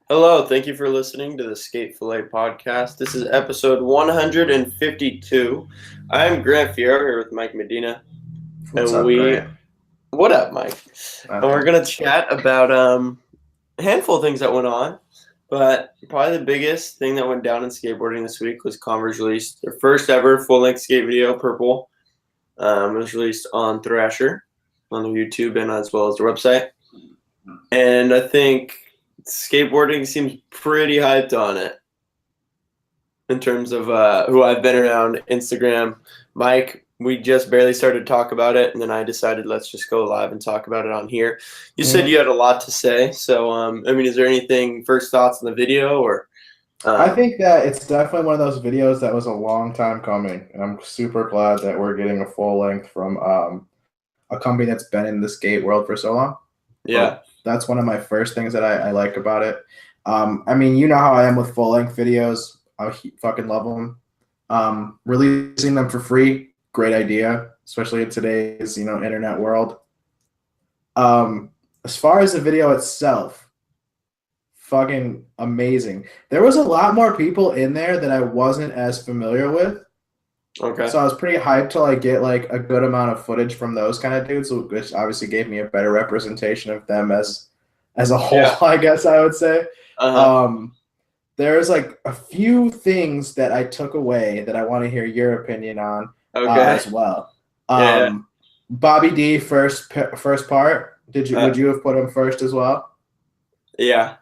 Hello, thank you for listening to the Fillet podcast. This is episode 152. I'm Grant Fierro here with Mike Medina, What's and up, Grant? what up, Mike? And we're gonna chat about a handful of things that went on, but probably the biggest thing that went down in skateboarding this week was Converse released their first ever full length skate video, Purple. It was released on Thrasher, on the YouTube, and as well as their website. And I think skateboarding seems pretty hyped on it in terms of who I've been around. Instagram, Mike, we just barely started to talk about it, and then I decided let's just go live and talk about it on here. You said you had a lot to say, so is there anything, first thoughts on the video, or? I think that it's definitely one of those videos that was a long time coming, and I'm super glad that we're getting a full length from a company that's been in the skate world for so long. Yeah. But that's one of my first things that I like about it. You know how I am with full length videos. I fucking love them. Releasing them for free, great idea, especially in today's internet world. As far as the video itself, fucking amazing. There was a lot more people in there that I wasn't as familiar with. Okay. So I was pretty hyped to get a good amount of footage from those kind of dudes, which obviously gave me a better representation of them as a whole, yeah. I guess I would say. There's a few things that I took away that I want to hear your opinion on as well. Bobby D, first part. Would you have put him first as well? Yeah.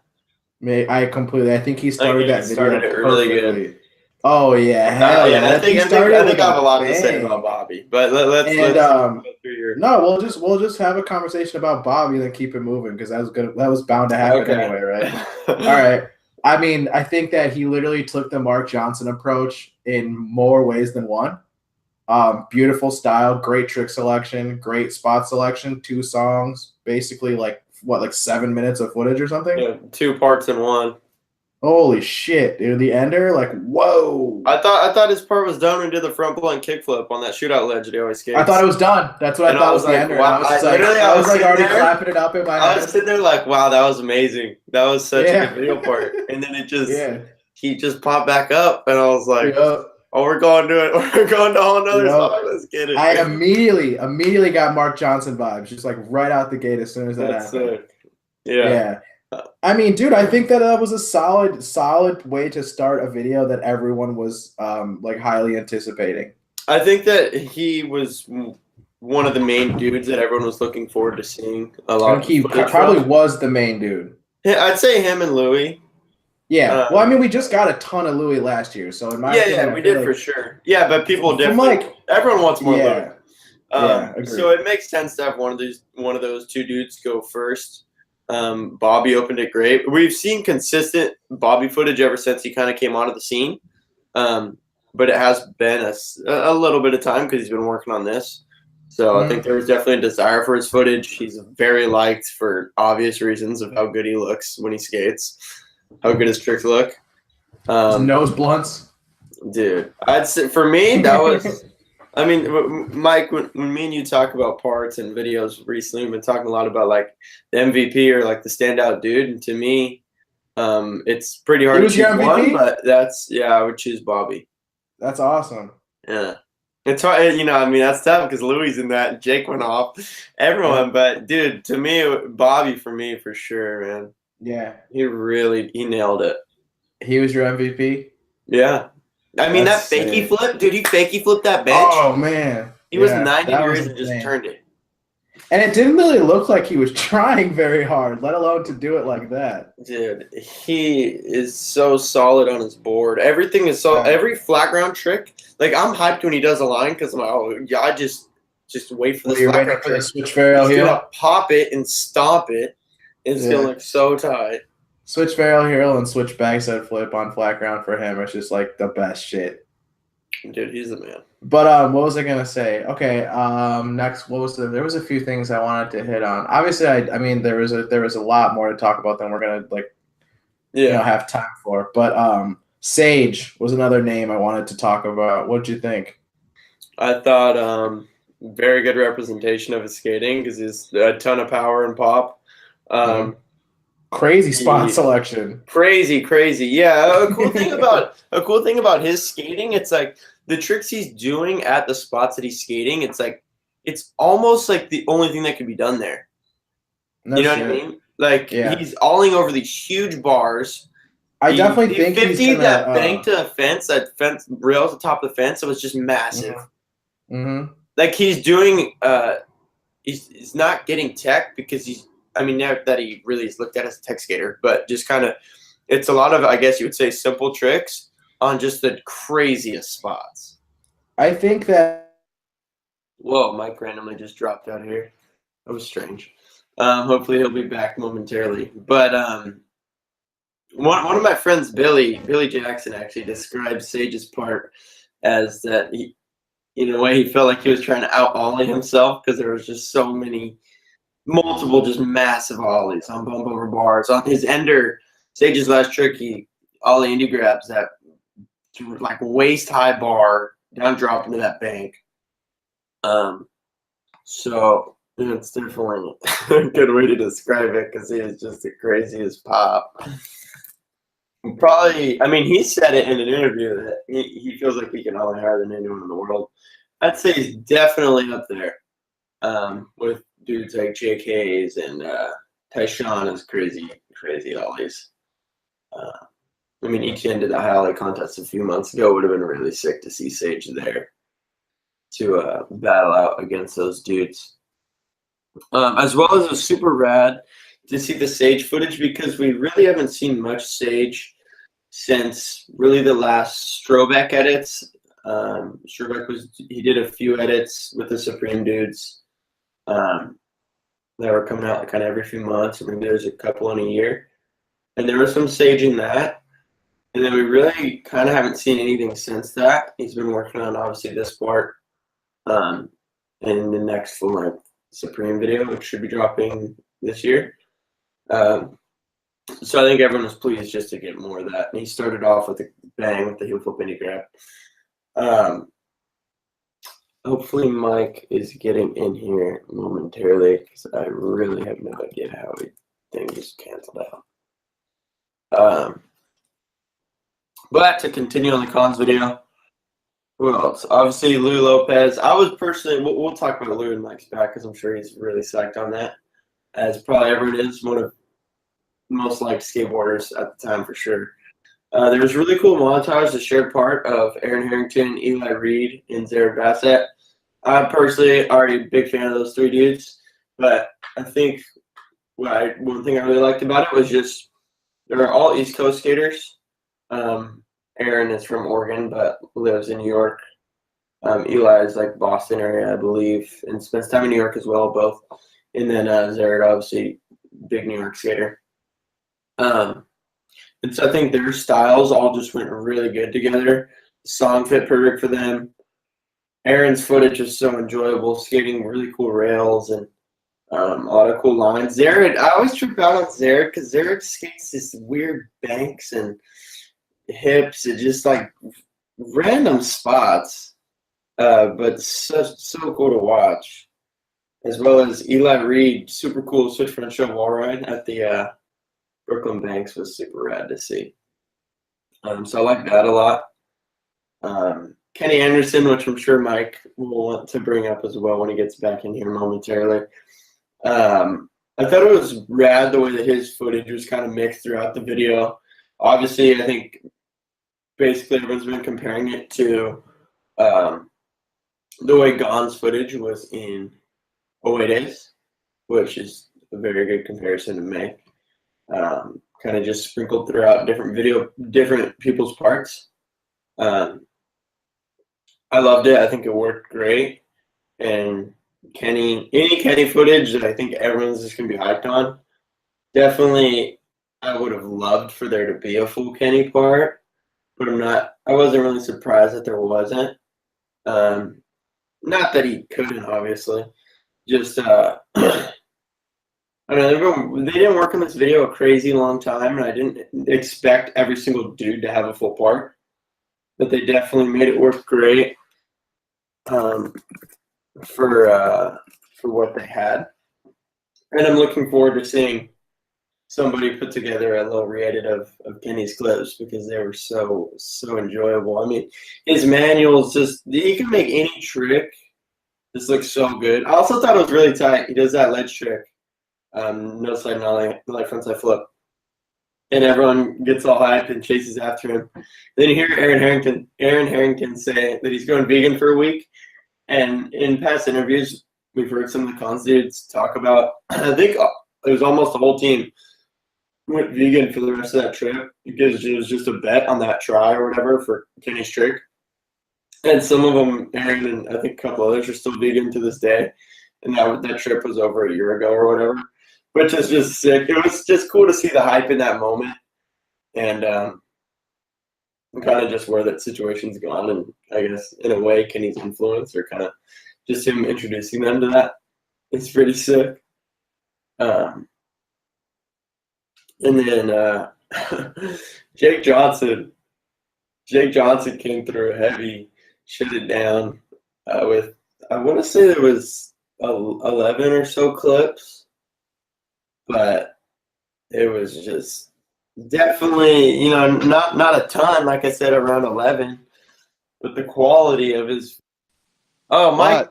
I think he started that video started it really good. Oh yeah, hell yeah! I think I have a lot to say about Bobby, but let's go through your. No, we'll just have a conversation about Bobby and then keep it moving because that was good. That was bound to happen anyway, right? All right. I think that he literally took the Mark Johnson approach in more ways than one. Beautiful style, great trick selection, great spot selection. 2 songs, basically 7 minutes of footage or something. Yeah, 2 parts in one. Holy shit, dude! The ender, whoa! I thought his part was done when he did the front blunt kickflip on that shootout ledge that he always skates. I thought it was done. That's what I thought was the ender. Wow. I was already clapping it up in my head. I was sitting there wow, that was amazing. That was such a good video part. And then it just he just popped back up, and I was like, oh, we're going to it. We're going to a whole nother song. Let's get it. I immediately got Mark Johnson vibes, just right out the gate as soon as that happened. Yeah. Dude, I think that was a solid way to start a video that everyone was highly anticipating. I think that he was one of the main dudes that everyone was looking forward to seeing a lot. He probably was the main dude. Yeah, I'd say him and Louis. Yeah. We just got a ton of Louis last year, so in my opinion, we did for sure. Yeah, but people definitely everyone wants more Louis. So it makes sense to have one of those 2 dudes go first. Bobby opened it great. We've seen consistent Bobby footage ever since he kind of came onto the scene, but it has been a little bit of time because he's been working on this. So I think there was definitely a desire for his footage. He's very liked for obvious reasons of how good he looks when he skates, how good his tricks look. His nose blunts, dude. I'd say for me that was. Mike, when me and you talk about parts and videos recently, we've been talking a lot about the MVP or the standout dude. And to me, it's pretty hard to choose one, but I would choose Bobby. That's awesome. Yeah. It's hard, that's tough because Louis in that, Jake went off, everyone. But dude, to me, Bobby for me for sure, man. Yeah. He nailed it. He was your MVP? Yeah. That fakie flip, dude, he fakie flipped that bench. Oh, man. He was 90 degrees and just turned it. And it didn't really look like he was trying very hard, let alone to do it like that. Dude, he is so solid on his board. Everything is every flat ground trick. I'm hyped when he does a line because I'm I just wait for the flat ground trick. Switch varial heel. He's going to pop it and stomp it. It's going to look so tight. Switch varial heel and switch backside flip on flat ground for him. It's just the best shit. Dude, he's the man. But what was I gonna say? Okay, next, there was a few things I wanted to hit on. Obviously, there was a lot more to talk about than we're gonna have time for. But Sage was another name I wanted to talk about. What'd you think? I thought very good representation of his skating because he's a ton of power and pop. Crazy spot selection. Crazy. Yeah, a cool thing about his skating, it's like the tricks he's doing at the spots that he's skating, it's almost like the only thing that could be done there. No you know shit. what I mean? Like Yeah. he's alling over these huge bars. I definitely think he's gonna, that bank to a fence, that fence rail at the top of the fence. It was just massive. Mm-hmm. Like he's doing, he's not getting tech because not that he really is looked at as a tech skater, but just kind of, it's a lot of, I guess you would say, simple tricks on just the craziest spots. I think that. Whoa, Mike randomly just dropped out here. That was strange. Hopefully he'll be back momentarily. But one of my friends, Billy Jackson, actually describes Sage's part as that he, in a way, he felt like he was trying to out-ollie himself because there was just so many, multiple, just massive ollies on bump over bars. On his ender, Sage's last trick, he ollie indie grabs that like waist-high bar down drop into that bank. So it's definitely a good way to describe it because he is just the craziest pop. Probably, he said it in an interview that he feels like he can ollie higher than anyone in the world. I'd say he's definitely up there with dudes like JK's and Tyshawn is crazy ollies. Each end of the high ollie contest a few months ago would have been really sick to see Sage there to battle out against those dudes. As well as it was super rad to see the Sage footage because we really haven't seen much Sage since really the last Strobeck edits. Strobeck he did a few edits with the Supreme dudes that were coming out kind of every few months. Maybe there's a couple in a year. And there was some Sage in that. And then we really kind of haven't seen anything since that. He's been working on, obviously, this part and the next full-length Supreme video, which should be dropping this year. So I think everyone was pleased just to get more of that. And he started off with a bang with the heel flip indie grab. Hopefully Mike is getting in here momentarily because I really have no idea how thing just canceled out. But to continue on the cons video, who else? Obviously Lou Lopez. I was personally, we'll talk about Lou and Mike's back because I'm sure he's really psyched on that, as probably everyone is. One of most liked skateboarders at the time for sure. There was a really cool montage, the shared part of Aaron Harrington, Eli Reed, and Zared Bassett. I'm personally already a big fan of those three dudes, but I think one thing I really liked about it was just they're all East Coast skaters. Aaron is from Oregon but lives in New York. Eli is like Boston area, I believe, and spends time in New York as well, both. And then Zared, obviously, big New York skater. And so I think their styles all just went really good together. The song fit perfect for them. Aaron's footage was so enjoyable, skating really cool rails and a lot of cool lines. Zared, I always trip out on Zared because Zared skates these weird banks and hips and just like random spots, but so cool to watch. As well as Eli Reed, super cool switch front show wall ride at the Brooklyn Banks was super rad to see. So I like that a lot. Kenny Anderson, which I'm sure Mike will want to bring up as well when he gets back in here momentarily. I thought it was rad the way that his footage was kind of mixed throughout the video. Obviously, I think basically everyone's been comparing it to the way Gon's footage was in 08 Days, which is a very good comparison to make. Kind of just sprinkled throughout different people's parts. I loved it. I think it worked great. And any Kenny footage that I think everyone's just going to be hyped on, definitely I would have loved for there to be a full Kenny part, but I wasn't really surprised that there wasn't. Not that he couldn't, obviously. Just, I mean, they didn't work on this video a crazy long time, and I didn't expect every single dude to have a full part, but they definitely made it work great for what they had. And I'm looking forward to seeing somebody put together a little re-edit of Kenny's clips because they were so enjoyable. I mean, his manuals you can make any trick. This looks so good. I also thought it was really tight. He does that ledge trick, no slide nollie, like frontside flip, and everyone gets all hyped and chases after him. Then you hear Aaron Harrington say that he's going vegan for a week, and in past interviews, we've heard some of the cons dudes talk about. I think it was almost the whole team went vegan for the rest of that trip because it was just a bet on that try or whatever for Kenny's trick. And some of them, Aaron and I think a couple others, are still vegan to this day. And that trip was over a year ago or whatever, which is just sick. It was just cool to see the hype in that moment and kind of just where that situation's gone. And I guess in a way, Kenny's influence or kind of just him introducing them to that. It's pretty sick. And then Jake Johnson came through heavy, shut it down with, I want to say there was 11 or so clips, but it was just definitely, not a ton, like I said, around 11, but the quality of his. Oh, Mike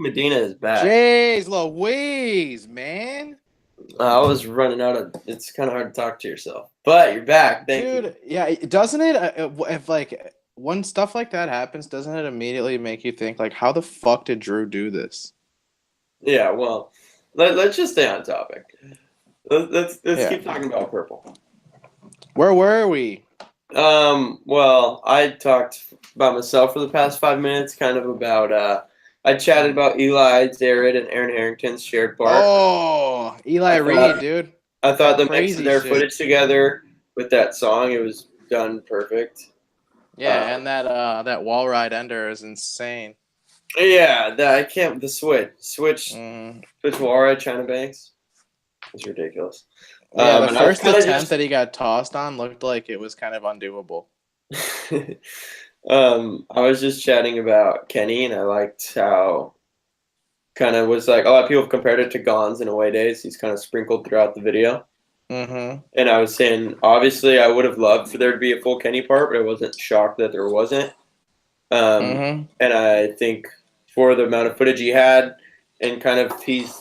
Medina is back. Jeez Louise, man. I was running out of. It's kind of hard to talk to yourself, but you're back. Thank you. Dude, yeah, doesn't it? If like when stuff like that happens, doesn't it immediately make you think like, how the fuck did Drew do this? Yeah, well, let's just stay on topic. Let's keep talking about purple. Where were we? Well, I talked about myself for the past 5 minutes, kind of about. I chatted about Eli, Jared, and Aaron Harrington's shared part. Oh, Eli Reed, dude. I thought the mix Crazy of their shit. footage together with that song, it was done perfect. Yeah, and that wall ride ender is insane. Yeah, the switch wall ride China Banks. It's ridiculous. Yeah, the first attempt that he got tossed on looked like it was kind of undoable. I was just chatting about Kenny, and I liked how kind of was like a lot of people have compared it to Gons in away days. He's kind of sprinkled throughout the video. Mm-hmm. And I was saying, obviously, I would have loved for there to be a full Kenny part, but I wasn't shocked that there wasn't. And I think for the amount of footage he had, and kind of he's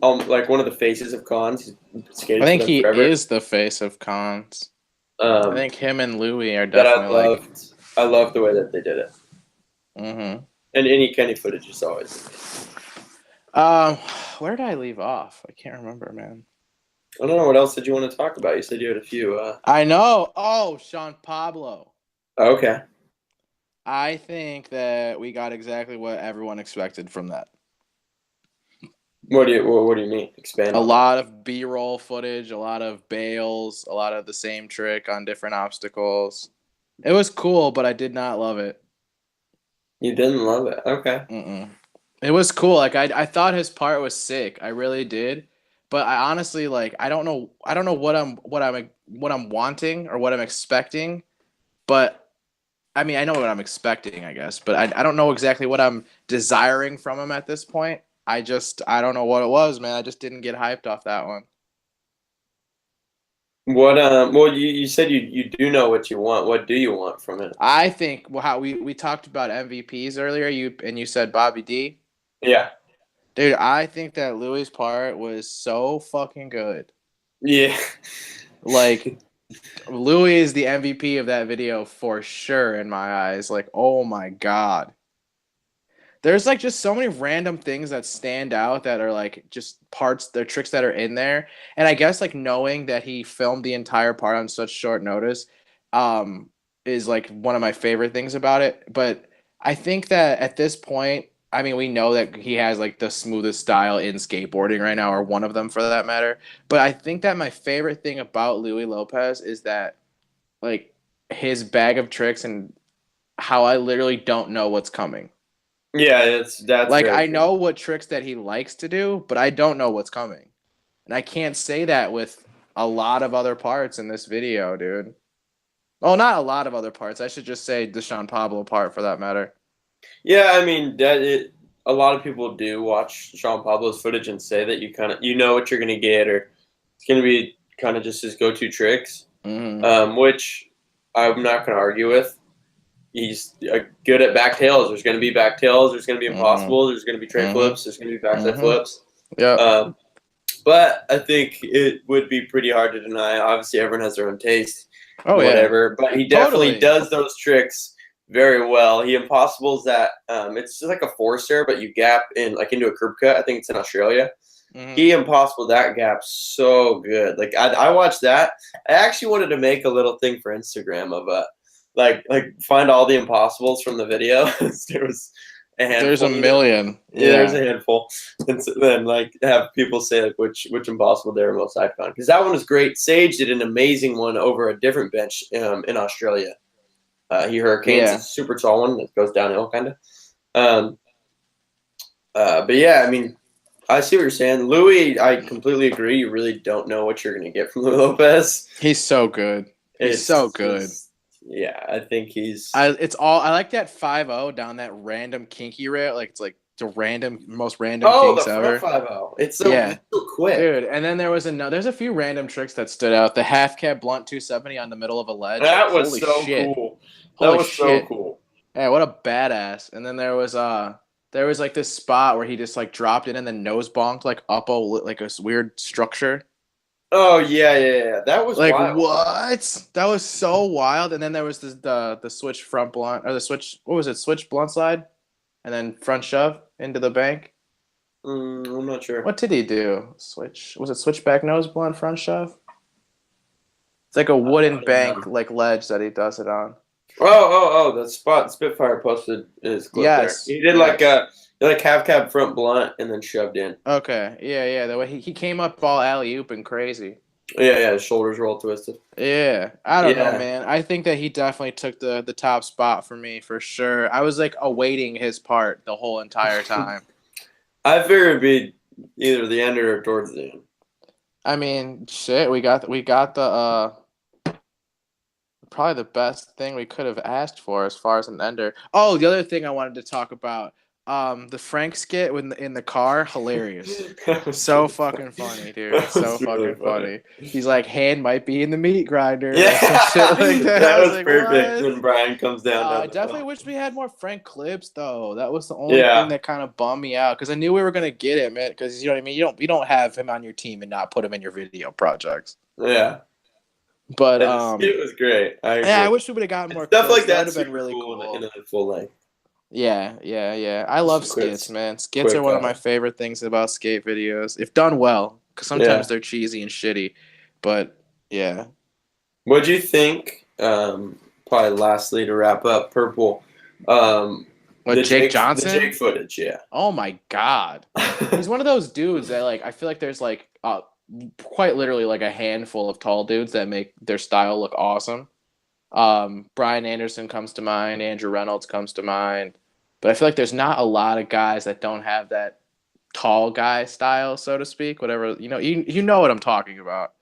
like one of the faces of Cons. I think he is the face of Cons. I think him and Louis are definitely I love the way that they did it. Mm-hmm. And any Kenny footage is always. Where did I leave off? I can't remember, man. I don't know. What else did you want to talk about? You said you had a few. I know. Oh, Sean Pablo. Okay. I think that we got exactly what everyone expected from that. What do you mean? Expand. A lot of B-roll footage, a lot of bails, a lot of the same trick on different obstacles. It was cool, but I did not love it. You didn't love it? Okay. Mm-mm. It was cool. Like I thought his part was sick. I really did. But I honestly I don't know what I'm wanting or what I'm expecting. But I mean, I know what I'm expecting, I guess, but I don't know exactly what I'm desiring from him at this point. I don't know what it was, man. I just didn't get hyped off that one. What well you said you do know what you want. What do you want from it? I think how we talked about MVPs earlier, you said Bobby D. Yeah. Dude, I think that Louis' part was so fucking good. Yeah. Like Louis is the MVP of that video for sure in my eyes. Like, oh my God. There's just so many random things that stand out that are just parts, they're tricks that are in there. And I guess knowing that he filmed the entire part on such short notice is one of my favorite things about it. But I think that at this point, I mean, we know that he has the smoothest style in skateboarding right now, or one of them for that matter. But I think that my favorite thing about Louis Lopez is that his bag of tricks and how I literally don't know what's coming. Yeah, that's I know what tricks that he likes to do, but I don't know what's coming. And I can't say that with a lot of other parts in this video, dude. Well, not a lot of other parts. I should just say the Sean Pablo part for that matter. Yeah, I mean a lot of people do watch Sean Pablo's footage and say that you know what you're gonna get, or it's gonna be kind of just his go-to tricks, Mm-hmm. which I'm not going to argue with. He's good at back tails. There's going to be back tails. There's going to be Mm-hmm. impossible. There's going to be tray Mm-hmm. flips. There's going to be backside Mm-hmm. flips. Yep. But I think it would be pretty hard to deny. Obviously, everyone has their own taste, Oh whatever. But he definitely Totally. does those tricks very well. He impossibles that. It's just like a forcer, but you gap in like into a curb cut. I think it's in Australia. Mm-hmm. He impossible that gap so good. Like I watched that. I actually wanted to make a little thing for Instagram of like find all the impossibles from the video. There was a handful. There's a million. Yeah, there's a handful. And so then like have people say like which impossible they were most hyped on. Because that one was great. Sage did an amazing one over a different bench in Australia. He hurricanes a super tall one that goes downhill kind of. But yeah, I mean, I see what you're saying. Louis, I completely agree. You really don't know what you're going to get from Louis Lopez. He's so good. He's so good. Yeah, I think he's. I like that 5-0 down that random kinky rail. Like it's like the most random kinks ever. Oh, the front 5-0. It's so quick, dude. And then there's a few random tricks that stood out. The half cab blunt 270 on the middle of a ledge. That was so cool. That was so cool. Yeah, what a badass. And then there was like this spot where he just like dropped in and then nose bonked like up like a weird structure. Oh yeah. That was like wild. What? That was so wild. And then there was the switch front blunt or the switch. What was it? Switch blunt slide, and then front shove into the bank. I'm not sure. What did he do? Was it switchback nose blunt front shove? It's like a wooden bank like ledge that he does it on. Oh! The spot Spitfire posted his clip there. He did like half cab front blunt and then shoved in. Okay, yeah. The way he came up all alley-oop and crazy. Yeah. His shoulders were all twisted. Yeah, I don't know, man. I think that he definitely took the top spot for me for sure. I was like awaiting his part the whole entire time. I figured it'd be either the end or towards the end. I mean, shit, we got the probably the best thing we could have asked for as far as an ender. Oh, the other thing I wanted to talk about, the Frank skit in the car, hilarious. So fucking funny, dude. So fucking funny. He's like, hand might be in the meat grinder. Yeah, shit like that. That was like, perfect. what? When Brian comes down. I definitely wish we had more Frank clips though. That was the only thing that kind of bummed me out because I knew we were gonna get him, man. Because you know what I mean. You don't have him on your team and not put him in your video projects. Yeah. But it was great. I wish we would have gotten more stuff like that. Would have been really cool. In a full length. Yeah. I love skits, man. Skits are one of my favorite things about skate videos, if done well. Because sometimes they're cheesy and shitty, but yeah. What'd you think? Probably lastly to wrap up, Purple. Jake Johnson? The Jake footage, yeah. Oh my god, he's one of those dudes that like I feel like there's like quite literally like a handful of tall dudes that make their style look awesome. Brian Anderson comes to mind. Andrew Reynolds comes to mind. But I feel like there's not a lot of guys that don't have that tall guy style, so to speak. Whatever, you know what I'm talking about.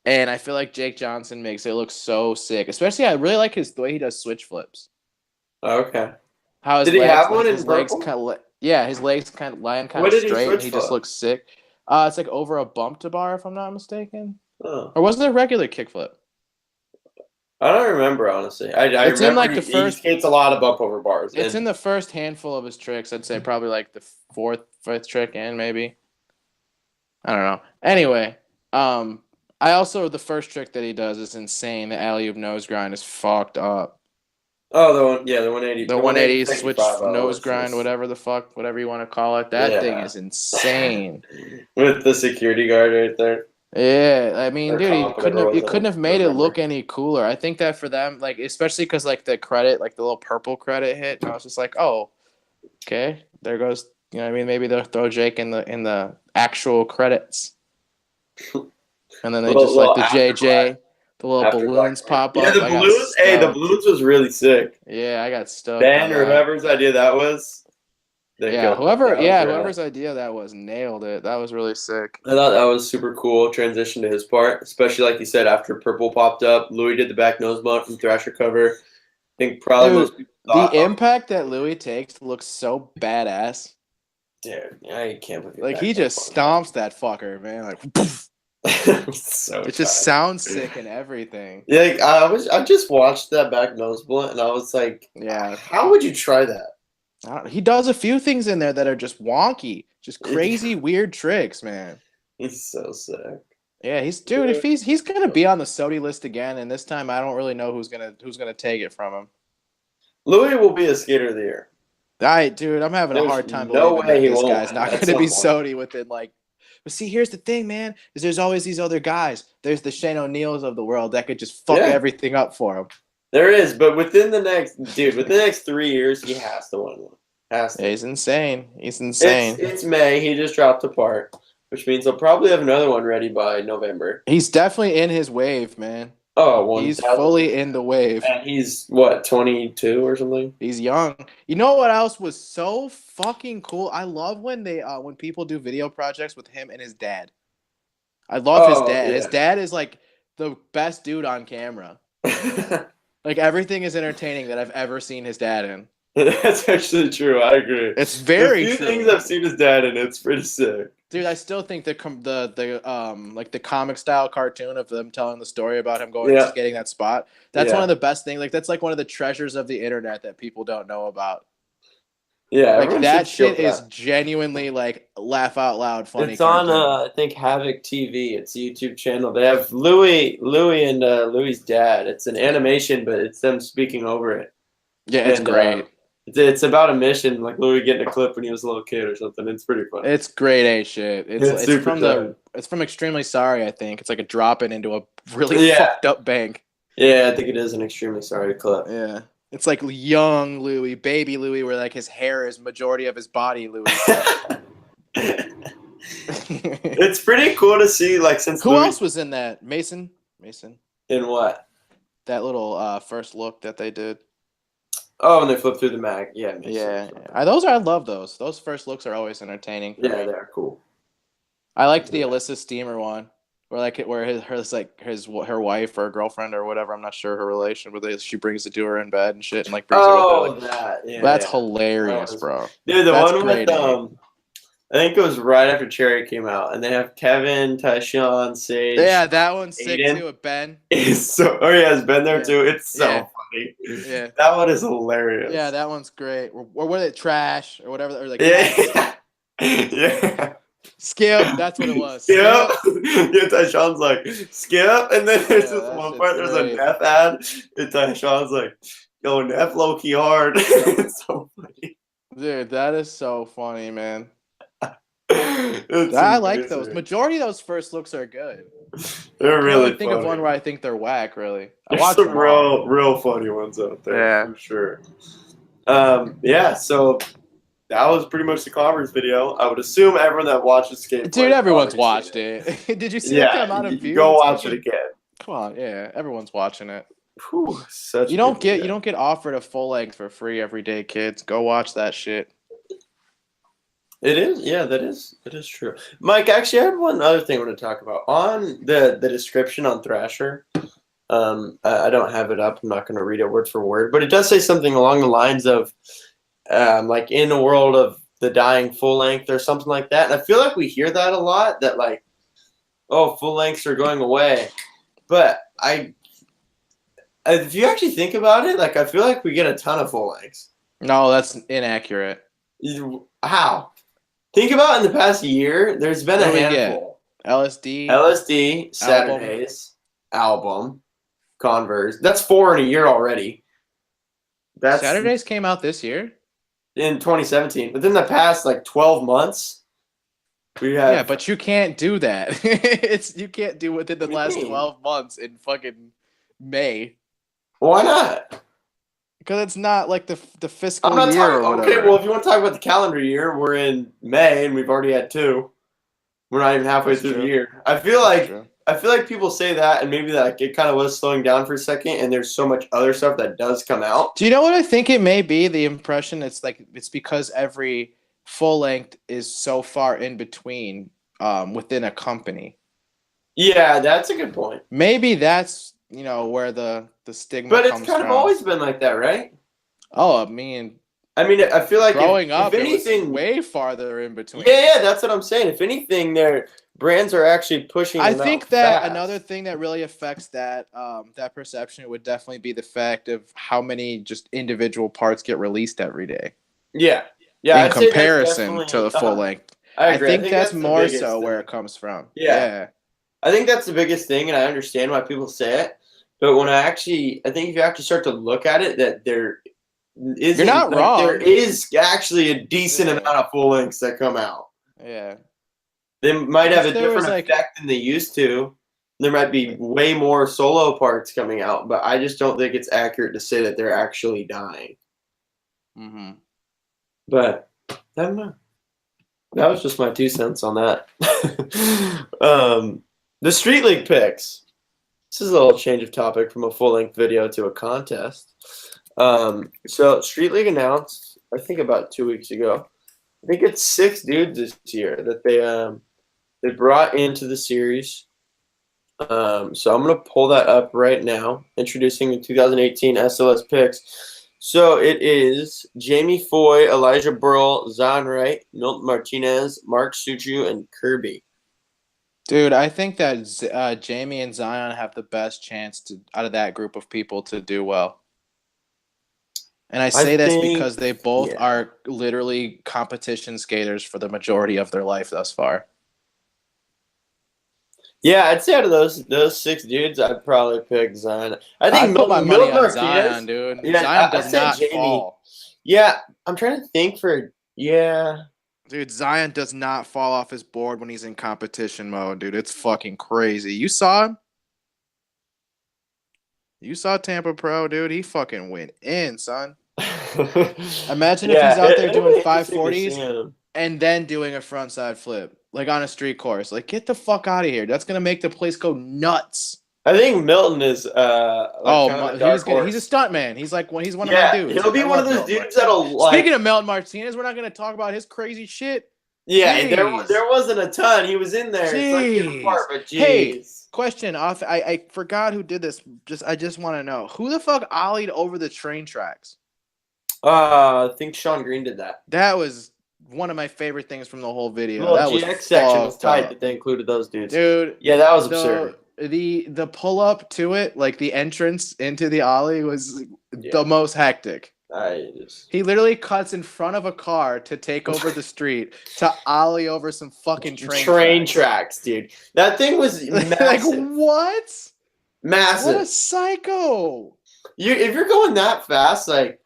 And I feel like Jake Johnson makes it look so sick. Especially, I really like the way he does switch flips. Okay. How his Did he legs, have one his in legs purple? kind of his legs kind of lying kind What of did he straight, and he switch just flip? looks sick. It's like over a bump to bar, if I'm not mistaken. Oh. Or was it a regular kickflip? I don't remember, honestly. I It's remember in like the he first. skates a lot of bump over bars. It's in the first handful of his tricks. I'd say probably like the fifth trick in maybe. I don't know. Anyway, the first trick that he does is insane. The alley-oop nose grind is fucked up. Oh, the 180. The 180 switch 65 nose grind, whatever you want to call it. That thing is insane. With the security guard right there. Yeah, I mean, dude, you couldn't have made it look any cooler. I think that for them, like, especially because like the credit, like the little purple credit hit, and I was just like, oh, okay, there goes. You know what I mean? Maybe they'll throw Jake in the actual credits, and then they just like the JJ, the little balloons pop up. Yeah, the balloons. Hey, the balloons was really sick. Yeah, I got stuck. Ben or whoever's idea that was. Whoever's idea that was nailed it. That was really sick. I thought that was super cool transition to his part, especially like you said after Purple popped up. Louis did the back nose blunt from Thrasher cover. I think probably most people thought the impact that Louis takes looks so badass. Dude, I can't believe he just stomps that fucker, man. Like, poof. So it just sounds sick and everything. Yeah, like, I just watched that back nose blunt and I was like, Yeah. how would you try that? He does a few things in there that are just wonky, just crazy, weird tricks, man. He's so sick. Yeah, dude. If he's gonna be on the Sodi list again, and this time I don't really know who's gonna take it from him. Louis will be a skater of the year. Dude, I'm having a hard time no believing way that he this won't guy's not at gonna be some point. Sodi within like. But see, here's the thing, man. Is there's always these other guys. There's the Shane O'Neals of the world that could just fuck everything up for him. There is, but within the next 3 years, he has to win one. Has to. Yeah, he's insane. He's insane. It's May. He just dropped a part, which means he'll probably have another one ready by November. He's definitely in his wave, man. Oh, 1,000%. He's fully in the wave. And he's, what, 22 or something? He's young. You know what else was so fucking cool? I love when when people do video projects with him and his dad. I love his dad. Yeah. His dad is like the best dude on camera. Like everything is entertaining that I've ever seen his dad in. That's actually true. I agree. It's very true. A few things I've seen his dad in, it's pretty sick. Dude, I still think the comic style cartoon of them telling the story about him going and just getting that spot. That's one of the best things. Like that's like one of the treasures of the internet that people don't know about. Yeah, like that shit is genuinely like laugh out loud funny. It's on I think Havoc TV. It's a YouTube channel. They have Louis and Louis's dad. It's an animation, but it's them speaking over it. Yeah, it's great. It's about a mission, like Louis getting a clip when he was a little kid or something. It's pretty fun. It's grade A shit. It's super it's from Extremely Sorry, I think. It's like a drop in into a really fucked up bank. Yeah, I think it is an Extremely Sorry clip. Yeah. It's like young Louis, baby Louis, where like his hair is majority of his body Louis. It's pretty cool to see, like, since Who else was in that? Mason? In what? That little first look that they did. Oh, and they flip through the mag. Yeah. I love those. Those first looks are always entertaining. Yeah, they're cool. I liked the Alyssa Steamer one, where her wife or girlfriend or whatever, I'm not sure her relation, but she brings it to her in bed and shit and like brings her with her. Like, that's hilarious, bro. Dude, the one with I think it was right after Cherry came out, and they have Kevin, Tyshawn, Sage. Yeah, that one's sick too with Ben. It's it's Ben there too. It's so funny. Yeah, that one is hilarious. Yeah, that one's great. Or what is it, Trash or whatever? Or like yeah. Skip, that's what it was. Skip. Yeah, Tyshawn's like Skip, and then there's this one part. There's a Neff ad, and Tyshawn's like, "Yo, Neff low key hard." It's so funny. Dude, that is so funny, man. I like those. Majority of those first looks are good. They're really. I think of one where I think they're whack. Really, there's some real funny ones out there. For sure. So that was pretty much the Converse video. I would assume everyone that watches skateboard. Dude, everyone's watched it. Did you see the amount of views? Go watch it again. Come on, everyone's watching it. Whew, you don't get offered a full length for free every day, kids. Go watch that shit. It is, that is true. Mike, actually, I have one other thing I want to talk about. On the description on Thrasher, I don't have it up. I'm not going to read it word for word, but it does say something along the lines of, like, in the world of the dying full length or something like that. And I feel like we hear that a lot, that, like, oh, full lengths are going away. But if you actually think about it, like, I feel like we get a ton of full lengths. No, that's inaccurate. How? Think about in the past year, there's been a handful. LSD, Saturdays, album, Converse. That's 4 in a year already. Saturdays came out this year? In 2017. Within the past, like, 12 months, we have... Yeah, but you can't do that. You can't do within the last 12 months in fucking May. Why not? Because it's not like the fiscal year or whatever. Okay, well, if you want to talk about the calendar year, we're in May and we've already had 2. We're not even halfway through the year. I feel like people say that, and maybe that like, it kind of was slowing down for a second, and there's so much other stuff that does come out. Do you know what I think it may be? The impression it's because every full length is so far in between within a company. Yeah, that's a good point. Maybe that's where the stigma comes from. But it's kind of always been like that, right? Oh, I mean, I mean, I feel like growing up, if anything, it was way farther in between. Yeah, that's what I'm saying. If anything, their brands are actually pushing. I them think out that fast. another thing that really affects that that perception would definitely be the fact of how many just individual parts get released every day. Yeah, In I'd say that's comparison to the full length. I agree. I think that's the more biggest so where thing. it comes from. Yeah. I think that's the biggest thing, and I understand why people say it. But when I think if you actually start to look at it, that there isn't. You're not wrong. There is actually a decent amount of full lengths that come out. Yeah. They might have a there was, different effect than they used to. There might be way more solo parts coming out, but I just don't think it's accurate to say that they're actually dying. Mm-hmm. But I don't know. That was just my 2 cents on that. The Street League picks. This is a little change of topic from a full-length video to a contest. So Street League announced, I think about 2 weeks ago, I think it's 6 dudes this year that they brought into the series. So I'm going to pull that up right now, introducing the 2018 SLS picks. So it is Jamie Foy, Elijah Burrell, Zion Wright, Milton Martinez, Mark Suchu, and Kirby. Dude, I think that Jamie and Zion have the best chance out of that group of people to do well. And I say this because they both are literally competition skaters for the majority of their life thus far. Yeah, I'd say out of those 6 dudes, I'd probably pick Zion. I think put my money Milton on Martinez, Zion, dude. Yeah, Zion does not fall. Yeah, I'm trying to think Dude, Zion does not fall off his board when he's in competition mode, dude. It's fucking crazy. You saw him? You saw Tampa Pro, dude. He fucking went in, son. Imagine if he's out there doing 540s and then doing a frontside flip, like on a street course. Like, get the fuck out of here. That's gonna make the place go nuts. I think Milton is he's a stunt man. He's one of my dudes. He'll be one of those dudes that'll Speaking of Milton Martinez, we're not gonna talk about his crazy shit. Yeah, there wasn't a ton. He was in there. It's like apart, but jeez. Hey, question off. I forgot who did this. I just want to know who the fuck ollied over the train tracks. I think Sean Green did that. That was one of my favorite things from the whole video. The GX section was tight that they included those dudes. Dude. Yeah, that was absurd. The pull up to it, like the entrance into the ollie, was the most hectic. He literally cuts in front of a car to take over the street to ollie over some fucking train tracks, dude. That thing was massive. Like what? Massive. What a psycho. If you're going that fast, like,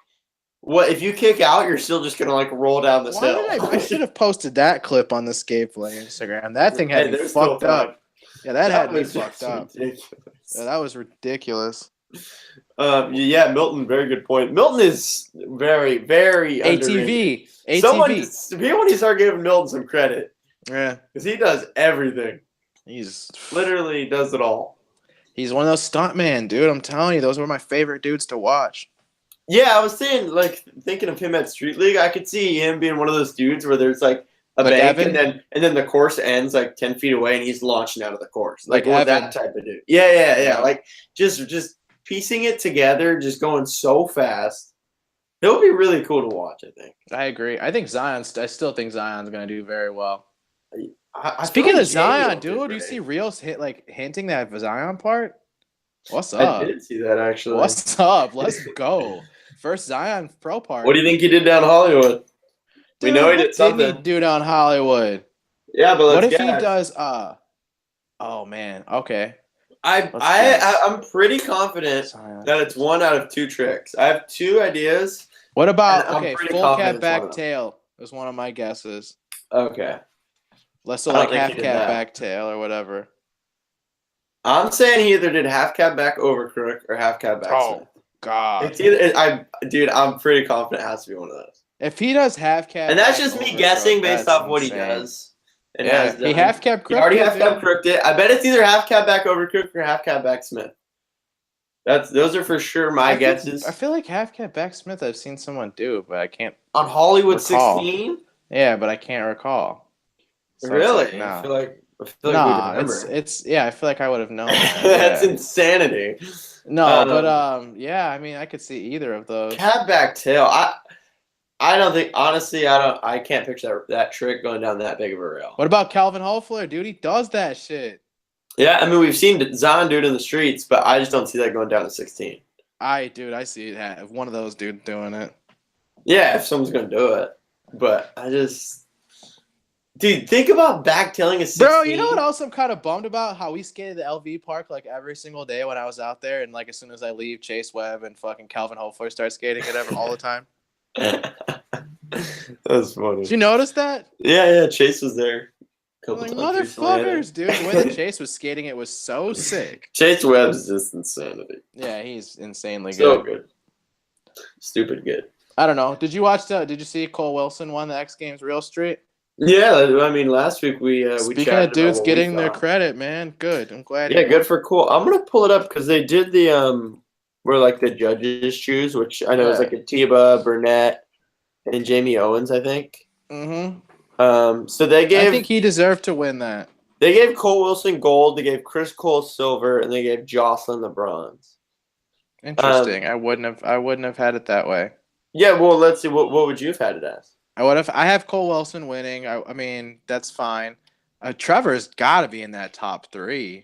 what if you kick out? You're still just gonna like roll down this hill. I should have posted that clip on the Skateflay Instagram. That thing had me fucked up. Yeah, that had me fucked up. Yeah, that was ridiculous. Yeah, Milton, very good point. Milton is very, very ATV. People need to start giving Milton some credit. Yeah, because he does everything. He's literally does it all. He's one of those stuntmen, dude. I'm telling you, those were my favorite dudes to watch. Yeah, I was saying, like, thinking of him at Street League, I could see him being one of those dudes where there's like a bank and then the course ends like 10 feet away and he's launching out of the course. Like that type of dude. Yeah. Like just piecing it together, just going so fast. It'll be really cool to watch, I think. I agree. I still think Zion's gonna do very well. Speaking of Zion, dude, you see Reels hinting that Zion part? What's up? I did see that actually. What's up? Let's go. First Zion pro part. What do you think he did down Hollywood? Dude, we know he did something. What did he do down Hollywood? Yeah, but what if he does? Oh man. Okay. I'm pretty confident that it's 1 out of 2 tricks. I have 2 ideas. What about full cap back tail is one of my guesses. Okay. Let's like half cap back tail or whatever. I'm saying he either did half cab back over crook or half cab back. Oh God! It's either. I'm pretty confident it has to be one of those. If he does half cab, and that's just me guessing based off what he does. He half cab crooked. He already half cab crooked it. I bet it's either half cab back over crook or half cab back Smith. Those are for sure my guesses. I feel like half cab back Smith. I've seen someone do, but I can't. On Hollywood 16. Yeah, but I can't recall. So really? I feel like it's I feel like I would have known. That's insanity. No, but yeah, I mean, I could see either of those. Cab back tail. I don't think, honestly, I can't picture that trick going down that big of a rail. What about Calvin Hoefler, dude? He does that shit. Yeah, I mean, we've seen Zion do it in the streets, but I just don't see that going down to 16. I see that. One of those dudes doing it. Yeah, if someone's going to do it. But I just... Dude, think about backtailing a 16. Bro, you know what else I'm kind of bummed about? How we skated the LV park like every single day when I was out there, and like as soon as I leave, Chase Webb and fucking Calvin Hoefler start skating it all the time. That's funny. Did you notice that? Yeah, Chase was there. Like, motherfuckers, dude. The way that Chase was skating it was so sick. Chase Webb's just insanity. Yeah, he's insanely good. So good. Stupid good. I don't know. Did you see Cole Wilson won the X Games Real Street? Yeah, I mean, last week we Speaking of dudes getting their credit, man, good. I'm glad. Yeah, good for Cole. I'm gonna pull it up because they did the where like the judges choose, which I know is like Atiba, Burnett, and Jamie Owens, I think. Mm-hmm. So they gave. I think he deserved to win that. They gave Cole Wilson gold. They gave Chris Cole silver, and they gave Jocelyn the bronze. Interesting. I wouldn't have had it that way. Yeah, well, let's see. What would you have had it as? I have Cole Wilson winning. I mean, that's fine. Trevor's got to be in that top 3.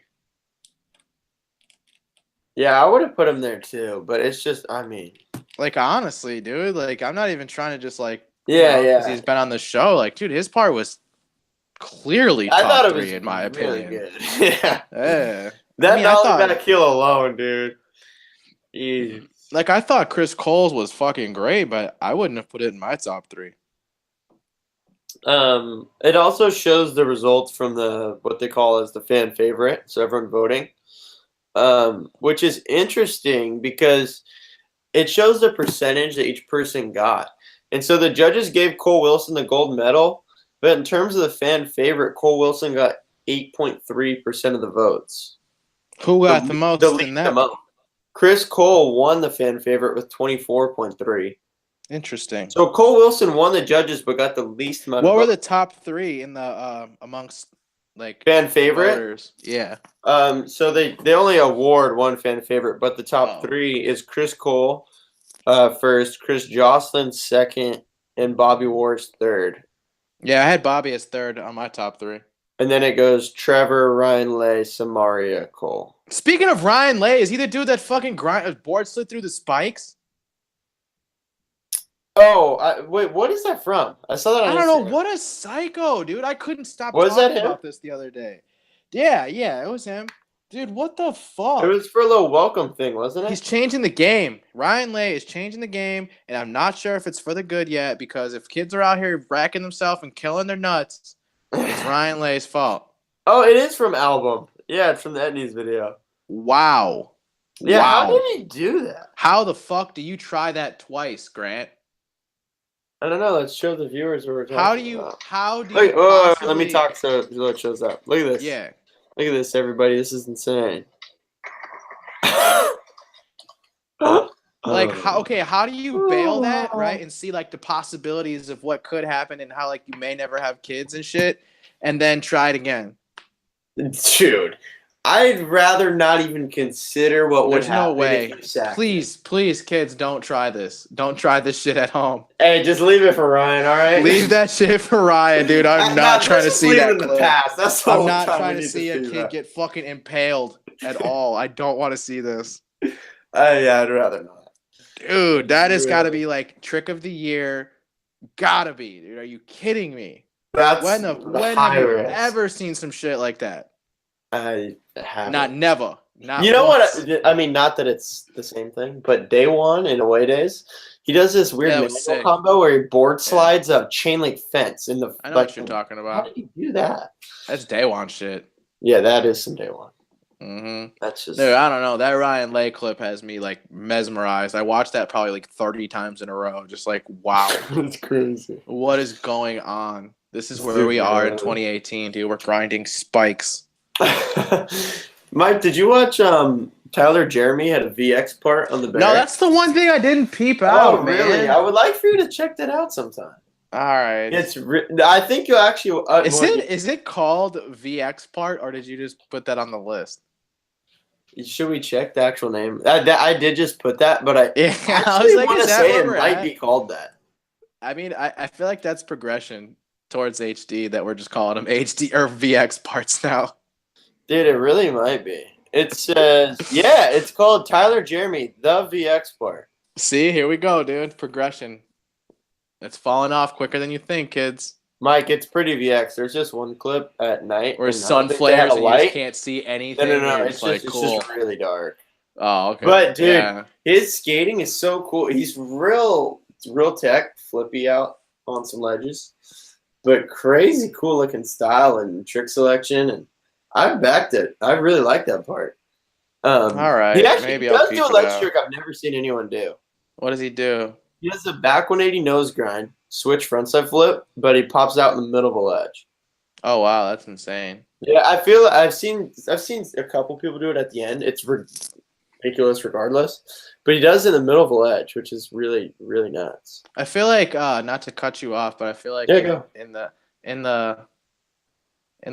Yeah, I would have put him there too, but it's just, I mean, like honestly, dude, like I'm not even trying to just like, yeah, because he's been on the show. Like, dude, his part was clearly top 3 in my opinion. Good. Yeah, yeah. That dollar back heel alone, dude. Jeez. Like I thought Chris Cole's was fucking great, but I wouldn't have put it in my top 3. It also shows the results from what they call as the fan favorite, so everyone voting. Which is interesting because it shows the percentage that each person got. And so the judges gave Cole Wilson the gold medal, but in terms of the fan favorite, Cole Wilson got 8.3% of the votes. Who got the most in that? Chris Cole won the fan favorite with 24.3. Interesting. So Cole Wilson won the judges, but got the least amount of votes. What were the top 3 in the amongst like fan favorite? Voters? Yeah. So they only award one fan favorite, but the top 3 is Chris Cole, first, Chris Jocelyn second, and Bobby Ward's third. Yeah, I had Bobby as third on my top 3. And then it goes Trevor, Ryan Lay, Samaria, Cole. Speaking of Ryan Lay, is he the dude that fucking board slid through the spikes? Oh, wait, what is that from? I saw that on I don't know. Instagram. What a psycho, dude. I couldn't stop Was talking that him? about this the other day. Yeah, it was him. Dude, what the fuck? It was for a little welcome thing, wasn't it? He's changing the game. Ryan Lay is changing the game, and I'm not sure if it's for the good yet, because if kids are out here racking themselves and killing their nuts, it's Ryan Lay's fault. Oh, it is from Album. Yeah, it's from the Etnies video. Wow. Yeah, wow. How did he do that? How the fuck do you try that twice, Grant? I don't know. Let's show the viewers what we're talking about. How do you Look, possibly... let me talk so it shows up. Look at this. Yeah. Look at this, everybody. This is insane. Like, how do you bail that, right? And see, like, the possibilities of what could happen and how, like, you may never have kids and shit, and then try it again. Dude, I'd rather not even consider what would happen. There's no way. Please, kids, don't try this. Don't try this shit at home. Hey, just leave it for Ryan, all right? Leave that shit for Ryan, dude. I'm not trying to see that. In the past. That's I'm not trying to see a kid get fucking impaled at all. I don't want to see this. Yeah, I'd rather not. Dude, that has got to be like trick of the year. Gotta be, dude. Are you kidding me? When have you ever seen some shit like that? I haven't. Never. Not you know once. what? I mean, not that it's the same thing, but day one in away days, he does this weird manual combo where he board slides a chain link fence in the. I know what you're talking about. How did he do that? That's day one shit. Yeah, that is some day one. Mm-hmm. That's just. Dude, I don't know. That Ryan Lay clip has me like mesmerized. I watched that probably like 30 times in a row. Just like, wow. That's crazy. What is going on? This is where we are in 2018, dude. We're grinding spikes. Mike, did you watch Tyler Jeremy had a VX part on the bear? No, that's the one thing I didn't peep out. Oh, really? Man. I would like for you to check that out sometime. All right. I think you actually. Is it called VX part, or did you just put that on the list? Should we check the actual name? I did just put that, but I was like, want to say it might be called that. I mean, I feel like that's progression towards HD that we're just calling them HD or VX parts now. Dude, it really might be. It says, yeah, it's called Tyler Jeremy, the VX part. See, here we go, dude. Progression. It's falling off quicker than you think, kids. Mike, it's pretty VX. There's just one clip at night. Where and I sun don't think they had flares a and you just light. can't see anything. No. It's like it's cool. just really dark. Oh, okay. But dude, yeah. his skating is so cool. He's real tech, flippy out on some ledges, but crazy cool looking style and trick selection. And I backed it. I really like that part. All right, he actually maybe does I'll do a peep it ledge out. trick I've never seen anyone do. What does he do? He does a back 180 nose grind, switch frontside flip, but he pops out in the middle of a ledge. Oh wow, that's insane. Yeah, I feel I've seen a couple people do it at the end. It's ridiculous regardless, but he does it in the middle of a ledge, which is really, really nuts. I feel like not to cut you off, but I feel like Yeah, in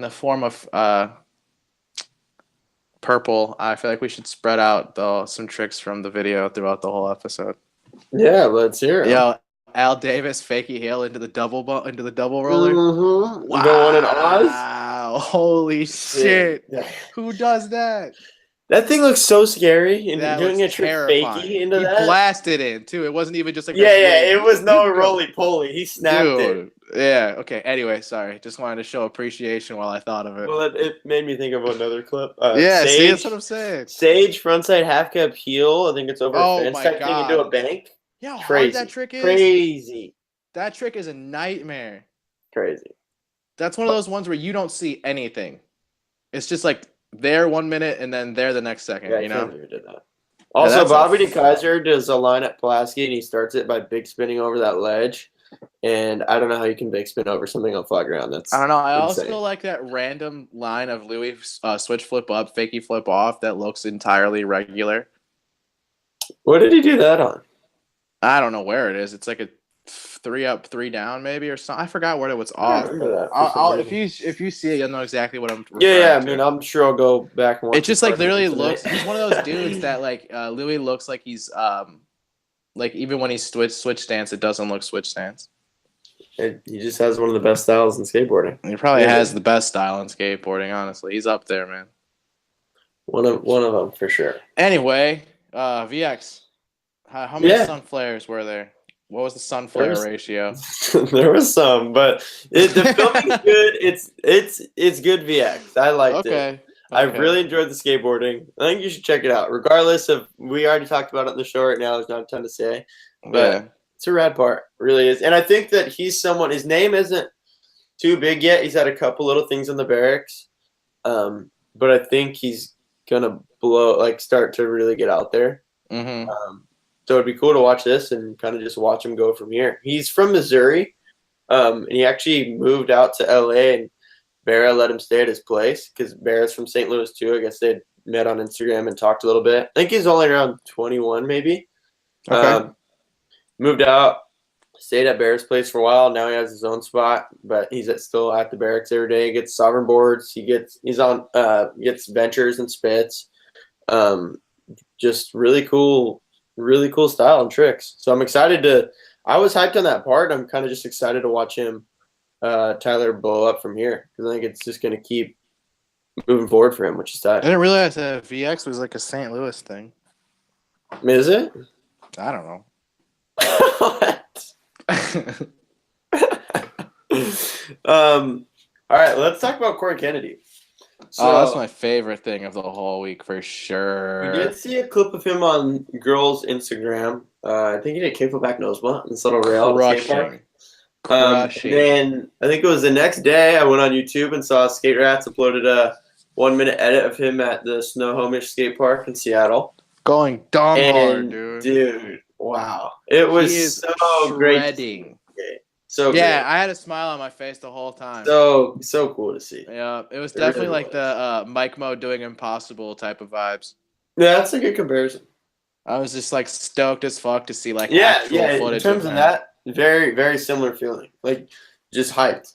the form of purple, I feel like we should spread out some tricks from the video throughout the whole episode. Yeah, let's hear it. Yo, Al Davis fakie heel into the double roller. Mm-hmm. Wow. Going in Oz. Wow, holy shit! Yeah. Who does that? That thing looks so scary. And That doing was a trick terrifying. fakie into He that. blasted in too. It wasn't even just like It was no roly poly. He snapped it. Dude. Yeah. Okay. Anyway, sorry. Just wanted to show appreciation while I thought of it. Well, it made me think of another clip. Yeah. Sage, See, that's what I'm saying. Sage frontside half cab heel. I think it's over Oh a fence my type thing into a God. bank. Yeah, how hard Crazy. that trick is. Crazy. That trick is a nightmare. Crazy. That's one of those ones where you don't see anything. It's just like there 1 minute and then there the next second. Yeah, you know. did that. Also, that's Bobby DeKaiser does a line at Pulaski, and he starts it by big spinning over that ledge. And I don't know how you can big spin over something on flat ground. That's I don't know. I insane. also like that random line of Louis switch flip up, fakie flip off that looks entirely regular. What did he do that on? I don't know where it is. It's like a 3 up, 3 down, maybe or something. I forgot what it was off. If you see it, you'll know exactly what I'm. Yeah. I mean, I'm sure I'll go back and watch. It just like literally looks. He's one of those dudes that like Louis looks like he's like even when he's switch stance, it doesn't look switch stance. He just has one of the best styles in skateboarding. He probably has the best style in skateboarding. Honestly, he's up there, man. One of them for sure. Anyway, VX. How many sun flares were there? What was the sun flare ratio? There was some, but the filming's good. It's good VX. I liked it. I really enjoyed the skateboarding. I think you should check it out. Regardless of, we already talked about it in the show right now. There's not a ton to say, but it's a rad part. It really is. And I think that he's someone, his name isn't too big yet. He's had a couple little things in the barracks. But I think he's going to start to really get out there. Mm-hmm. So it'd be cool to watch this and kind of just watch him go from here. He's from Missouri, and he actually moved out to LA, and Barra let him stay at his place because Barra's from St. Louis too. I guess they met on Instagram and talked a little bit. I think he's only around 21 maybe. Okay. Moved out, stayed at Barra's place for a while. Now he has his own spot, but he's still at the barracks every day. He gets sovereign boards. Gets ventures and spits. Just really cool style and tricks. So I'm excited I was hyped on that part. I'm kind of just excited to watch him, Tyler, blow up from here because I think it's just going to keep moving forward for him, which is tight. I didn't realize that VX was like a St. Louis thing. Is it? I don't know. All right, let's talk about Corey Kennedy. So, that's my favorite thing of the whole week for sure. We did see a clip of him on girls' Instagram. I think he did a kickflip back nose blunt in this little rail. Crushing. Then I think it was the next day I went on YouTube and saw Skate Rats uploaded a 1 minute edit of him at the Snohomish Skate Park in Seattle. Going dumb hard, dude. Dude, wow. It was so great. So yeah, great. I had a smile on my face the whole time. So cool to see. Yeah, it was definitely like the Mike Mo doing Impossible type of vibes. Yeah, that's a good comparison. I was just like stoked as fuck to see like actual footage. In terms of that, very, very similar feeling. Like just hyped.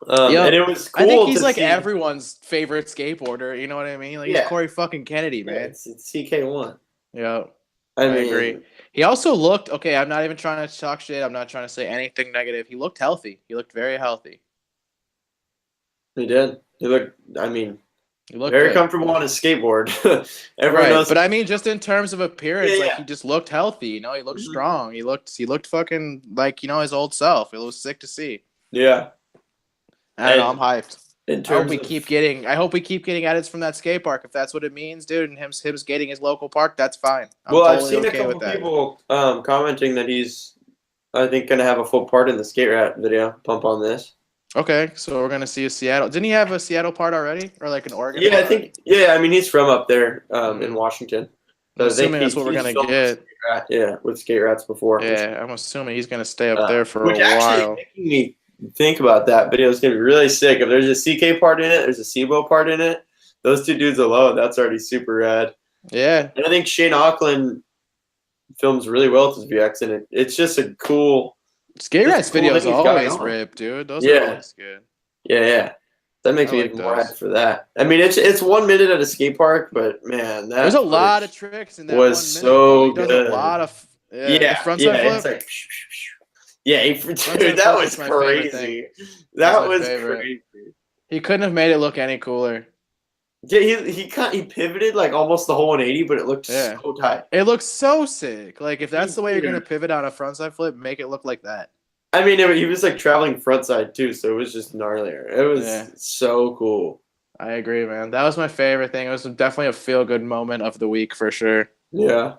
And it was cool. I think he's like everyone's favorite skateboarder. You know what I mean? Like he's Corey fucking Kennedy, man. It's CK1. Yeah. I I agree. mean, He also looked okay. I'm not even trying to talk shit. I'm not trying to say anything negative. He looked healthy. He looked very healthy. he did. He looked. I mean, He looked very good. comfortable on his skateboard. Everyone Right, knows. but I mean, just in terms of appearance, like Yeah, he just looked healthy. You know, he looked yeah. strong. He looked fucking like his old self. It was sick to see. Yeah. I don't know. I'm And hyped. in I hope terms we of keep getting. I hope we keep getting edits from that skate park. If that's what it means, dude, and him skating his local park, that's fine. I'm well, I've totally seen a okay with couple that. people commenting that he's, I think, gonna have a full part in the skate rat video. Pump on this. Okay, so we're gonna see a Seattle. Didn't he have a Seattle part already, or like an Oregon? Yeah, part I think. Yeah, I mean, he's from up there in Washington. I'm So I think assuming that's what we're he's gonna filmed with get. skate rat, yeah, with skate rats before. Yeah, I'm assuming he's gonna stay up there for Which a actually while. making me think about that video is gonna be really sick. If there's a CK part in it, there's a SIBO part in it. Those two dudes alone, that's already super rad. Yeah, And I think Shane Auckland films really well with his VX, and it's just a cool. skate rats cool videos thing he's got always going. rip, dude. Those are Yeah. always good. Yeah. That makes I me like even more those. hyped for that. I mean, it's 1 minute at a skate park, but man, that There's a lot footage of tricks in that was 1 minute. so Though. He does good. a lot of the Yeah, frontside flip. it's like yeah, dude, Frontside that flip was is my favorite crazy. thing. That my was favorite. crazy. He couldn't have made it look any cooler. Yeah, he pivoted like almost the whole 180, but it looked Yeah. so tight. It looks so sick. Like if that's the way you're gonna pivot on a frontside flip, make it look like that. I mean, he was like traveling frontside too, so it was just gnarlier. It was so cool. I agree, man. That was my favorite thing. It was definitely a feel good moment of the week for sure. Yeah.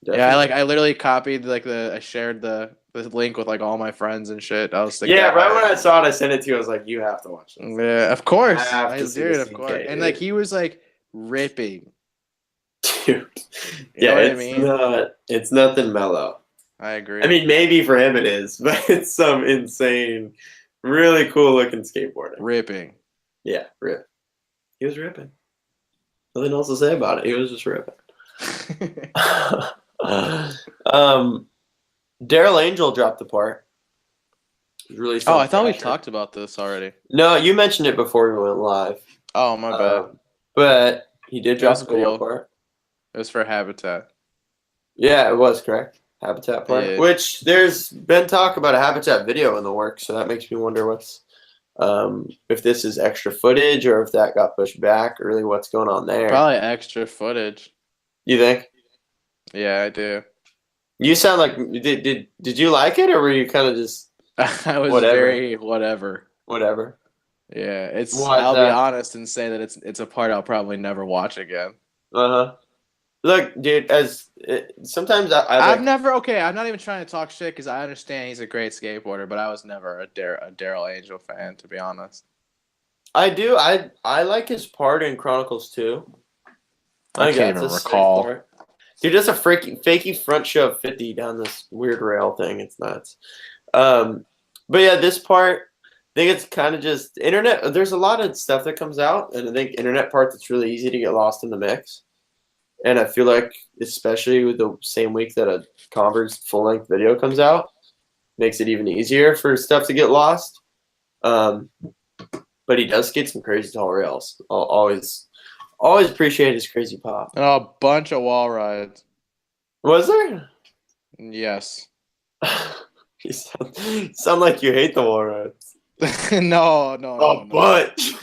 Definitely. Yeah, I literally copied I shared the link with like all my friends and shit. I was thinking, yeah, right when I saw it, I sent it to you. I was like, you have to watch this. Yeah, of course. I did, of course. dude. And like he was like ripping. Dude. You know what I mean? It's nothing mellow. I agree. I mean, maybe for him it is, but it's some insane, really cool looking skateboarding. Ripping. Yeah, rip. He was ripping. Nothing else to say about it. He was just ripping. Daryl Angel dropped the part. Really. I thought we talked about this already. No, you mentioned it before we went live. Oh, my bad. But he did drop the video part. It was for Habitat. Yeah, it was correct. Habitat part. Yeah. Which there's been talk about a Habitat video in the works, so that makes me wonder what's if this is extra footage or if that got pushed back, or really what's going on there. Probably extra footage. You think? Yeah, I do. You sound like did you like it, or were you kind of just I was very whatever. Whatever. Yeah, I'll be honest and say that it's a part I'll probably never watch again. Look, dude, sometimes I'm not even trying to talk shit because I understand he's a great skateboarder, but I was never a Daryl Angel fan, to be honest. I do. I like his part in Chronicles 2. I can't even recall. Dude, that's a fakey front shove 50 down this weird rail thing. It's nuts. But yeah, this part, I think it's kind of just internet. There's a lot of stuff that comes out, and I think internet part that's really easy to get lost in the mix. And I feel like, especially with the same week that a Converse full-length video comes out, makes it even easier for stuff to get lost. But he does skate some crazy tall rails. I'll always appreciate his crazy pop. And a bunch of wall rides. Was there? Yes. You sound like you hate the wall rides. No. A bunch.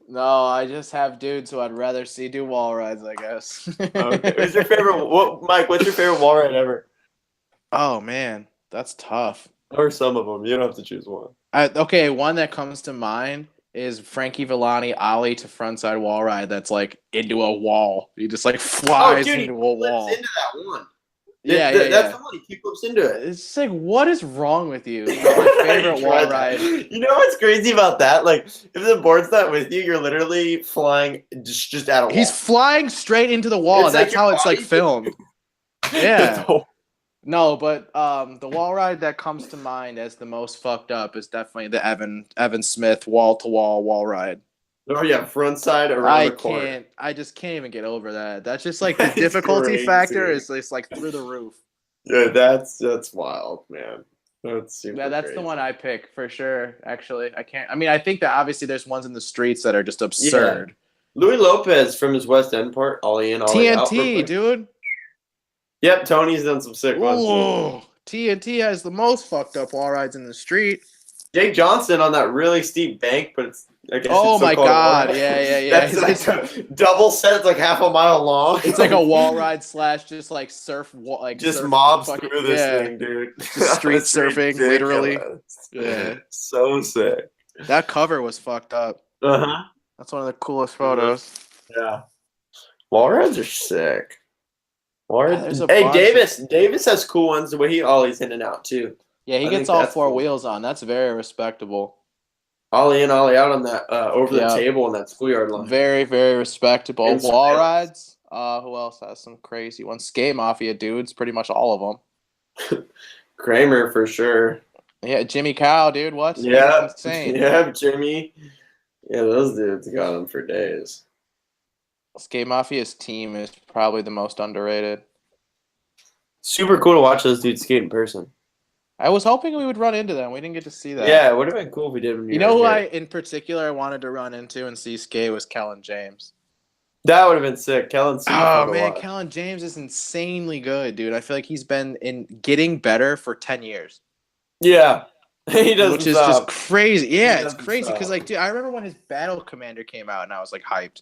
No, I just have dudes who I'd rather see do wall rides, I guess. Okay. Who's your favorite? Mike, what's your favorite wall ride ever? Oh, man. That's tough. Or some of them. You don't have to choose one. One that comes to mind is Frankie Villani ollie to frontside wall ride that's like into a wall. He just like flies into a wall. Into that one. That's the one. He flips into it. It's just like, what is wrong with you? My favorite wall ride. You know what's crazy about that? Like, if the board's not with you, you're literally flying just at a wall. He's flying straight into the wall. And that's how it's like filmed. Yeah. No, but the wall ride that comes to mind as the most fucked up is definitely the Evan Smith wall-to-wall wall ride. Oh yeah, front side around the corner. I just can't even get over that. That's just like the difficulty factor is just like through the roof. Yeah, that's wild, man. That's super that's crazy. the one I pick for sure. Actually, I think that obviously there's ones in the streets that are just absurd. Yeah. Louis Lopez from his West End part, ollie in, ollie out. TNT, dude. Yep, Tony's done some sick ones. Whoa. TNT has the most fucked up wall rides in the street. Jake Johnson on that really steep bank, but it's I guess Oh it's my so-called God. wall ride. Yeah. That's like a double set. It's like half a mile long. It's like a wall ride / just like surf, like just surf mobs fucking, through this thing, dude. Just street surfing, literally. Yeah. So sick. That cover was fucked up. Uh-huh. That's one of the coolest photos. Yeah. Wall rides are sick. Hey, Davis has cool ones the way he ollies in and out too. Yeah, he gets all four wheels on. That's very respectable. Ollie in, ollie out on that over the table on that schoolyard line. Very, very respectable. Wall rides. Who else has some crazy ones? Skate Mafia dudes, pretty much all of them. Kramer for sure. Yeah, Jimmy Cow, dude. What? Yeah, that's insane. Yeah, Jimmy. Yeah, those dudes got him for days. Skate Mafia's team is probably the most underrated. Super cool to watch those dudes skate in person. I was hoping we would run into them. We didn't get to see that. Yeah, it would have been cool if we did. You know who in particular wanted to run into and see skate was Kellen James. That would have been sick. Kellen's super fun to watch. Kellen James is insanely good, dude. I feel like he's been getting better for 10 years. Yeah. He doesn't Which is stop. just crazy. Yeah, it's crazy because, like, dude, I remember when his Battle Commander came out and I was, like, hyped.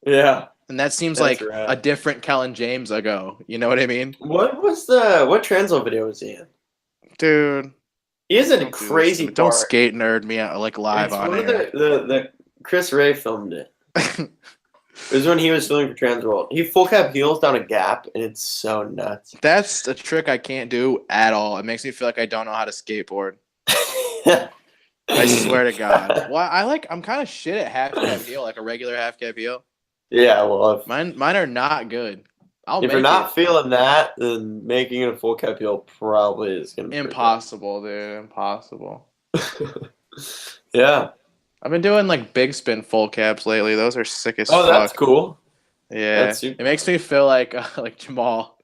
Yeah. And that seems like a different Kellen James ago. You know what I mean? What Translo video was he in? Dude. He is a crazy part. Don't skate nerd me out, like, live on here. The Chris Ray filmed it. It was when he was filming for Transworld. He full cap heels down a gap, and it's so nuts. That's a trick I can't do at all. It makes me feel like I don't know how to skateboard. I swear to God. Well, I'm kind of shit at half cap heel, like a regular half cap heel. Yeah, well, mine are not good. If you're not feeling that, then making it a full cap heel probably is gonna be impossible, dude. Impossible. Yeah. I've been doing like big spin full caps lately. Those are sick as fuck. Oh, that's cool. Yeah, it makes me feel like Jamal.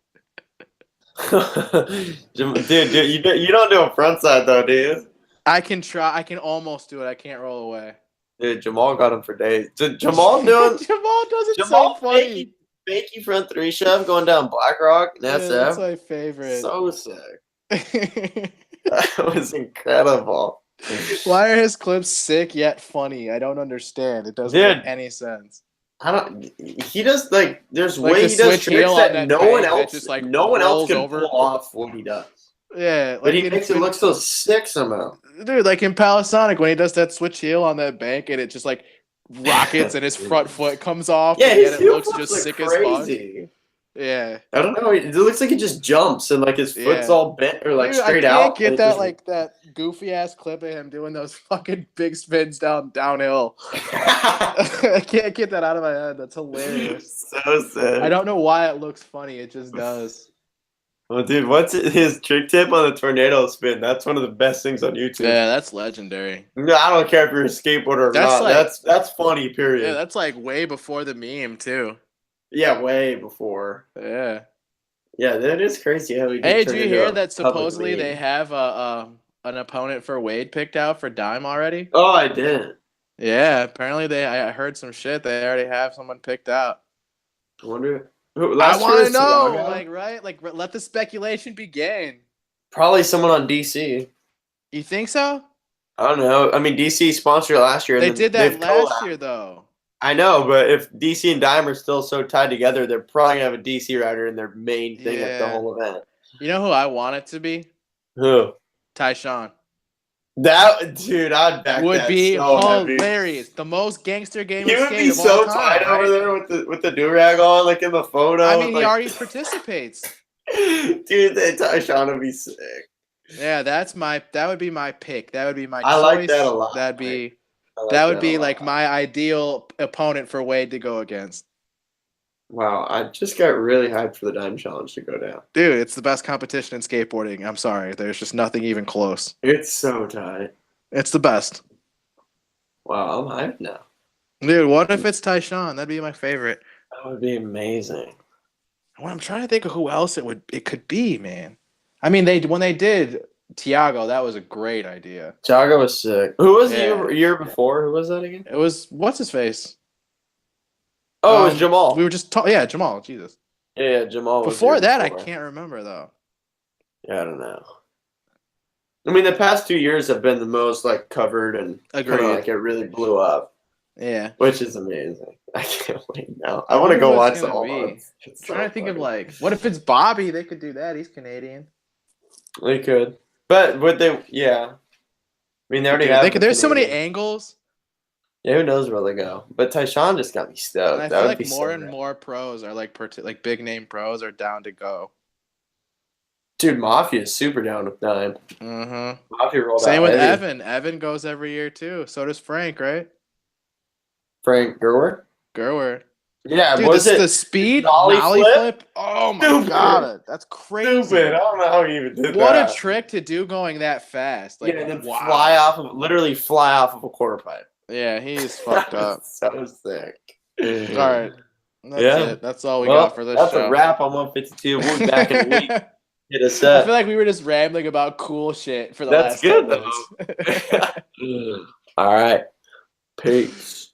Dude, you don't do a front side though, do you? I can try. I can almost do it. I can't roll away. Dude, Jamal got him for days. Jamal does it so funny. Fakey front 3 shove going down BlackRock. That's my favorite. So sick. That was incredible. Why are his clips sick yet funny? I don't understand. It doesn't make any sense. He does like there's like way he does tricks that no one else can pull off what he does. Yeah, like but he makes it look so sick somehow. Dude, like in Palisonic when he does that switch heel on that bank and it just like rockets and his front foot comes off. Yeah, and his it looks just sick as fuck. Yeah. I don't know. It looks like it just jumps and like his foot's all bent or like straight out. I can't get that like that goofy ass clip of him doing those fucking big spins downhill. I can't get that out of my head. That's hilarious. So sad. I don't know why it looks funny. It just does. Well, dude, what's his trick tip on the tornado spin? That's one of the best things on YouTube. Yeah, that's legendary. No, I don't care if you're a skateboarder or not. Like, that's funny, period. Yeah, that's like way before the meme, too. Yeah, way before. Yeah. Yeah, that is crazy how we Hey, did you hear that supposedly they have an opponent for Wade picked out for Dime already? Oh, I didn't. Yeah, apparently I heard some shit. They already have someone picked out. I wonder. I want to know, like, let the speculation begin. Probably someone on DC. You think so? I don't know. I mean, DC sponsored it last year. They did that last year, though. I know, but if DC and Dime are still so tied together, they're probably going to have a DC rider in their main thing at the whole event. You know who I want it to be? Who? Tyshawn. That dude, I'd back would that be so hilarious. The most gangster game. He would be so tight over there with the do-rag on, like in the photo. I mean, he already participates. Dude, that Tyshawn would be sick. Yeah, that would be my pick. That would be my choice. I like that a lot. That would be like my ideal opponent for Wade to go against. Wow, I just got really hyped for the Dime Challenge to go down. Dude, it's the best competition in skateboarding. I'm sorry. There's just nothing even close. It's so tight. It's the best. Wow, I'm hyped now. Dude, what if it's Tyshawn? That'd be my favorite. That would be amazing. Well, I'm trying to think of who else it could be, man. I mean, when they did Tiago, that was a great idea. Tiago was sick. Who was the year before? Who was that again? It was what's his face? Oh, it was Jamal. We were just talking. Yeah, Jamal. Jesus. Yeah, Jamal was Before here that, I before. can't remember though. Yeah, I don't know. I mean, the past 2 years have been the most like covered and kind Agreed. of like it really blew up, Yeah. which is amazing. I can't wait now. I I want to wonder go who it's watch the gonna whole be. one. I'm trying to think of like, what if it's Bobby? They could do that. He's Canadian. They could, but would they? Yeah. I mean, they already Dude, have. there's so many Canadian. angles. Yeah, who knows where they go? But Tyshawn just got me stoked. And I That feel would like be more so and rad. more pros are like big name pros are down to go. Dude, Mafia is super down with Dime. Mm-hmm. Mafia rolled Same out with heavy. Evan. Evan goes every year too. So does Frank, right? Frank Gerwer. Gerwer. Yeah, Dude, was it the speed nollie flip? Oh my Stupid. god, that's crazy. Stupid. I don't know how he even did What that. a trick to do going that fast. Like, yeah, and then wow. literally fly off of a quarter pipe. Yeah, he's fucked up. So sick. All right. That's Yeah. it. That's all we got for this that's show. a wrap on 152. We'll be back in a week. Hit us I up. feel like we were just rambling about cool shit for the That's last 10 good, minutes. All right. Peace.